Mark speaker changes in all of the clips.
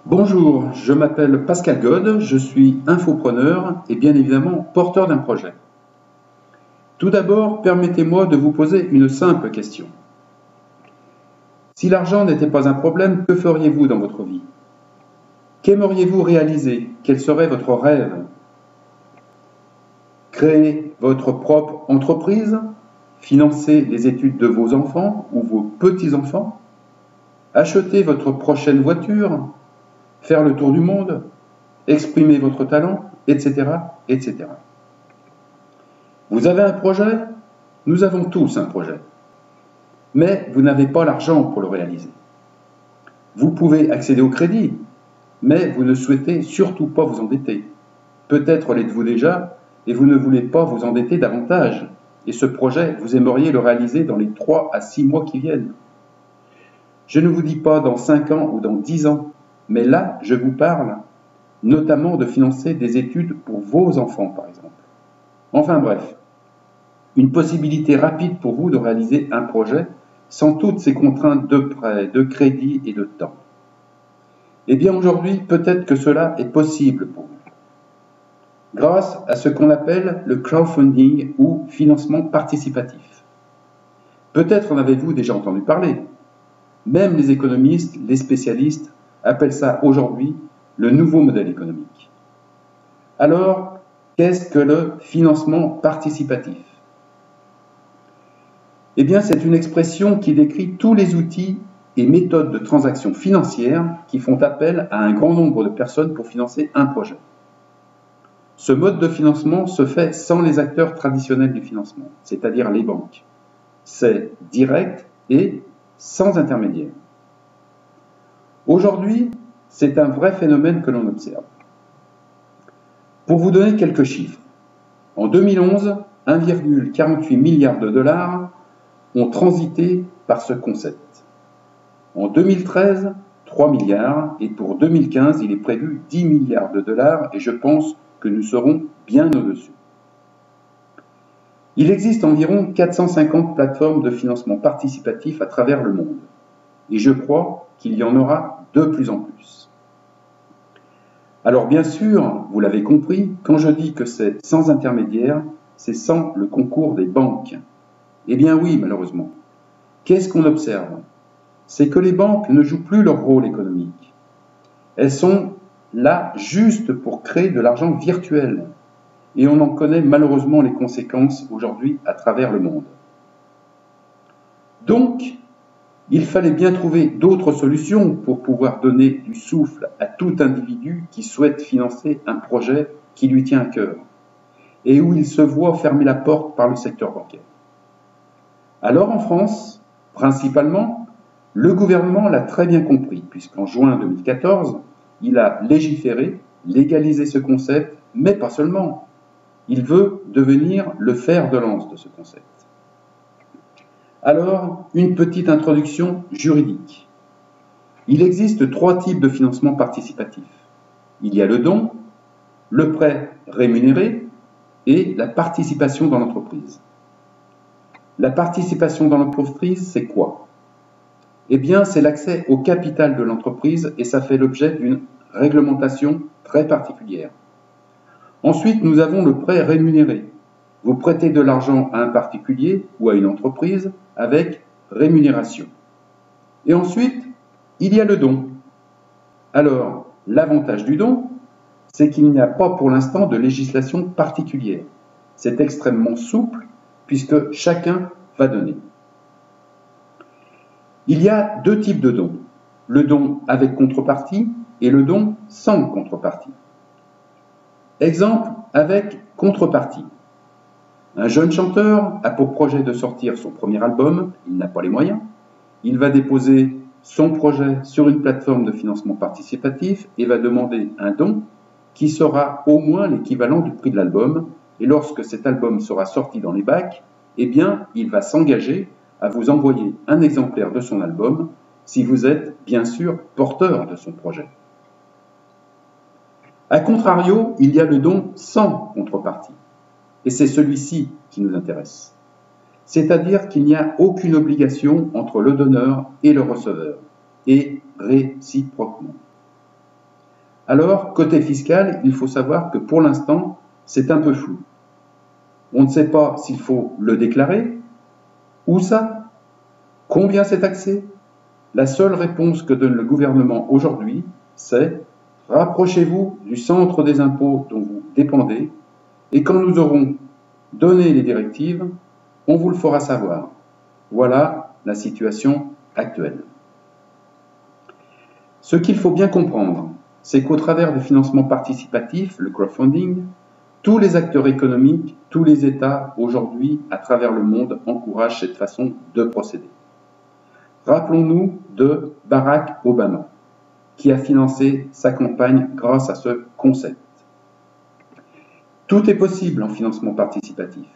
Speaker 1: Bonjour, je m'appelle Pascal God, je suis infopreneur et bien évidemment porteur d'un projet. Tout d'abord, permettez-moi de vous poser une simple question. Si l'argent n'était pas un problème, que feriez-vous dans votre vie? Qu'aimeriez-vous réaliser? Quel serait votre rêve? Créer votre propre entreprise? Financer les études de vos enfants ou vos petits-enfants? Acheter votre prochaine voiture? Faire le tour du monde? Exprimer votre talent? Etc. etc. Vous avez un projet? Nous avons tous un projet. Mais vous n'avez pas l'argent pour le réaliser. Vous pouvez accéder au crédit, mais vous ne souhaitez surtout pas vous endetter. Peut-être l'êtes-vous déjà et vous ne voulez pas vous endetter davantage. Et ce projet, vous aimeriez le réaliser dans les 3 à 6 mois qui viennent. Je ne vous dis pas dans 5 ans ou dans 10 ans, mais là, je vous parle notamment de financer des études pour vos enfants, par exemple. Enfin bref, une possibilité rapide pour vous de réaliser un projet sans toutes ces contraintes de prêt, de crédit et de temps. Eh bien aujourd'hui, peut-être que cela est possible pour vous. Grâce à ce qu'on appelle le crowdfunding ou financement participatif. Peut-être en avez-vous déjà entendu parler. Même les économistes, les spécialistes appellent ça aujourd'hui le nouveau modèle économique. Alors, qu'est-ce que le financement participatif? Eh bien, c'est une expression qui décrit tous les outils et méthodes de transaction financière qui font appel à un grand nombre de personnes pour financer un projet. Ce mode de financement se fait sans les acteurs traditionnels du financement, c'est-à-dire les banques. C'est direct et sans intermédiaire. Aujourd'hui, c'est un vrai phénomène que l'on observe. Pour vous donner quelques chiffres, en 2011, 1,48 milliard de dollars ont transité par ce concept. En 2013, 3 milliards et pour 2015, il est prévu 10 milliards de dollars et je pense que nous serons bien au-dessus. Il existe environ 450 plateformes de financement participatif à travers le monde et je crois qu'il y en aura de plus en plus. Alors bien sûr, vous l'avez compris, quand je dis que c'est sans intermédiaire, c'est sans le concours des banques. Eh bien oui, malheureusement. Qu'est-ce qu'on observe? C'est que les banques ne jouent plus leur rôle économique. Elles sont là juste pour créer de l'argent virtuel. Et on en connaît malheureusement les conséquences aujourd'hui à travers le monde. Donc, il fallait bien trouver d'autres solutions pour pouvoir donner du souffle à tout individu qui souhaite financer un projet qui lui tient à cœur et où il se voit fermer la porte par le secteur bancaire. Alors en France, principalement, le gouvernement l'a très bien compris, puisqu'en juin 2014, il a légiféré, légalisé ce concept, mais pas seulement. Il veut devenir le fer de lance de ce concept. Alors, une petite introduction juridique. Il existe 3 types de financement participatif. Il y a le don, le prêt rémunéré et la participation dans l'entreprise. La participation dans l'entreprise, c'est quoi? Eh bien, c'est l'accès au capital de l'entreprise et ça fait l'objet d'une réglementation très particulière. Ensuite, nous avons le prêt rémunéré. Vous prêtez de l'argent à un particulier ou à une entreprise avec rémunération. Et ensuite, il y a le don. Alors, l'avantage du don, c'est qu'il n'y a pas pour l'instant de législation particulière. C'est extrêmement souple puisque chacun va donner. Il y a 2 types de dons, le don avec contrepartie et le don sans contrepartie. Exemple avec contrepartie. Un jeune chanteur a pour projet de sortir son premier album, il n'a pas les moyens. Il va déposer son projet sur une plateforme de financement participatif et va demander un don qui sera au moins l'équivalent du prix de l'album. Et lorsque cet album sera sorti dans les bacs, eh bien, il va s'engager à vous envoyer un exemplaire de son album si vous êtes, bien sûr, porteur de son projet. A contrario, il y a le don sans contrepartie. Et c'est celui-ci qui nous intéresse. C'est-à-dire qu'il n'y a aucune obligation entre le donneur et le receveur, et réciproquement. Alors, côté fiscal, il faut savoir que pour l'instant, c'est un peu flou. On ne sait pas s'il faut le déclarer, où ça, combien c'est taxé. La seule réponse que donne le gouvernement aujourd'hui, c'est « rapprochez-vous du centre des impôts dont vous dépendez et quand nous aurons donné les directives, on vous le fera savoir ». Voilà la situation actuelle. Ce qu'il faut bien comprendre, c'est qu'au travers du financement participatif, le crowdfunding, tous les acteurs économiques, tous les États aujourd'hui à travers le monde encouragent cette façon de procéder. Rappelons-nous de Barack Obama, qui a financé sa campagne grâce à ce concept. Tout est possible en financement participatif.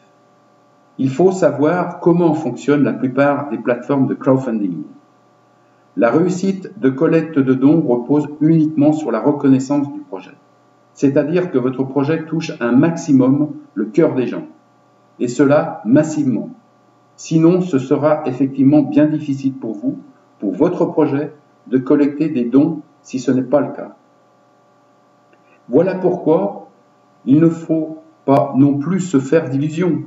Speaker 1: Il faut savoir comment fonctionnent la plupart des plateformes de crowdfunding. La réussite de collecte de dons repose uniquement sur la reconnaissance du projet. C'est-à-dire que votre projet touche un maximum le cœur des gens. Et cela massivement. Sinon, ce sera effectivement bien difficile pour vous, pour votre projet, de collecter des dons si ce n'est pas le cas. Voilà pourquoi il ne faut pas non plus se faire d'illusions.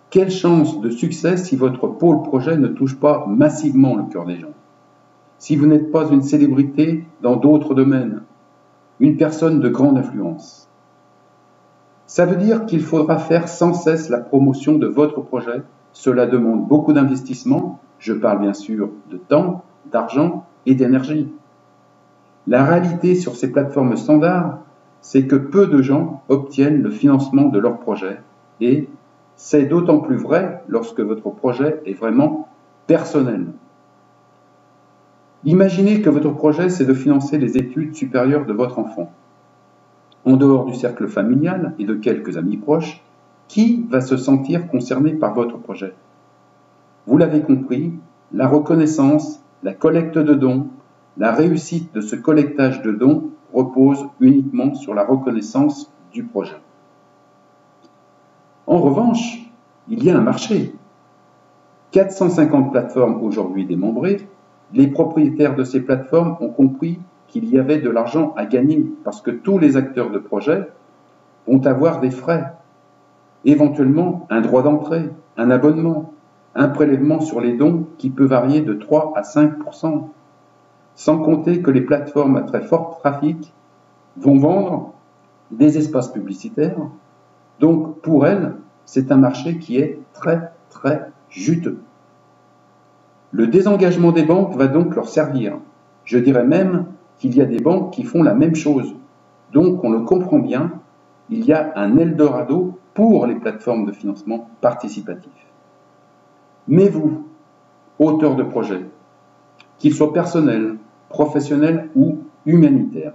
Speaker 1: Quelle chance de succès si votre pôle projet ne touche pas massivement le cœur des gens. Si vous n'êtes pas une célébrité dans d'autres domaines, une personne de grande influence. Ça veut dire qu'il faudra faire sans cesse la promotion de votre projet. Cela demande beaucoup d'investissement, je parle bien sûr de temps, d'argent et d'énergie. La réalité sur ces plateformes standards, c'est que peu de gens obtiennent le financement de leur projet et c'est d'autant plus vrai lorsque votre projet est vraiment personnel. Imaginez que votre projet, c'est de financer les études supérieures de votre enfant. En dehors du cercle familial et de quelques amis proches, qui va se sentir concerné par votre projet? Vous l'avez compris, la reconnaissance, la collecte de dons, la réussite de ce collectage de dons repose uniquement sur la reconnaissance du projet. En revanche, il y a un marché. 450 plateformes aujourd'hui démembrées. Les propriétaires de ces plateformes ont compris qu'il y avait de l'argent à gagner parce que tous les acteurs de projet vont avoir des frais, éventuellement un droit d'entrée, un abonnement, un prélèvement sur les dons qui peut varier de 3 à 5%, sans compter que les plateformes à très fort trafic vont vendre des espaces publicitaires. Donc pour elles, c'est un marché qui est très très juteux. Le désengagement des banques va donc leur servir. Je dirais même qu'il y a des banques qui font la même chose. Donc, on le comprend bien, il y a un Eldorado pour les plateformes de financement participatif. Mais vous, auteurs de projets, qu'ils soient personnels, professionnels ou humanitaires,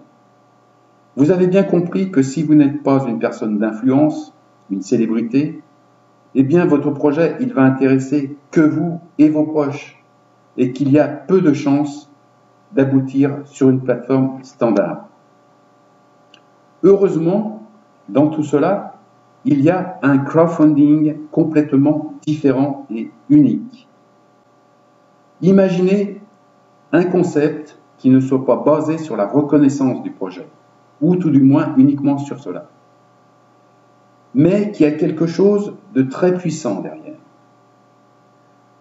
Speaker 1: vous avez bien compris que si vous n'êtes pas une personne d'influence, une célébrité, eh bien votre projet, il va intéresser que vous et vos proches et qu'il y a peu de chances d'aboutir sur une plateforme standard. Heureusement, dans tout cela, il y a un crowdfunding complètement différent et unique. Imaginez un concept qui ne soit pas basé sur la reconnaissance du projet, ou tout du moins uniquement sur cela, mais qui a quelque chose de très puissant derrière.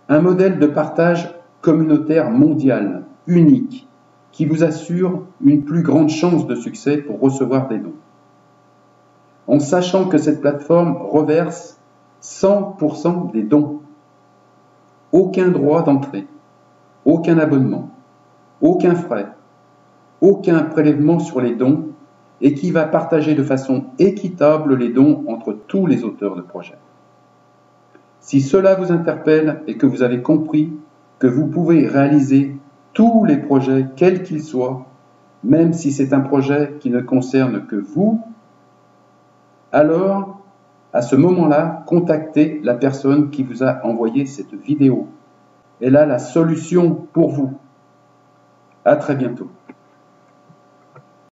Speaker 1: Un modèle de partage communautaire mondial, unique, qui vous assure une plus grande chance de succès pour recevoir des dons. En sachant que cette plateforme reverse 100% des dons. Aucun droit d'entrée, aucun abonnement, aucun frais, aucun prélèvement sur les dons et qui va partager de façon équitable les dons entre tous les auteurs de projets. Si cela vous interpelle et que vous avez compris que vous pouvez réaliser tous les projets, quels qu'ils soient, même si c'est un projet qui ne concerne que vous, alors, à ce moment-là, contactez la personne qui vous a envoyé cette vidéo. Elle a la solution pour vous. À très bientôt.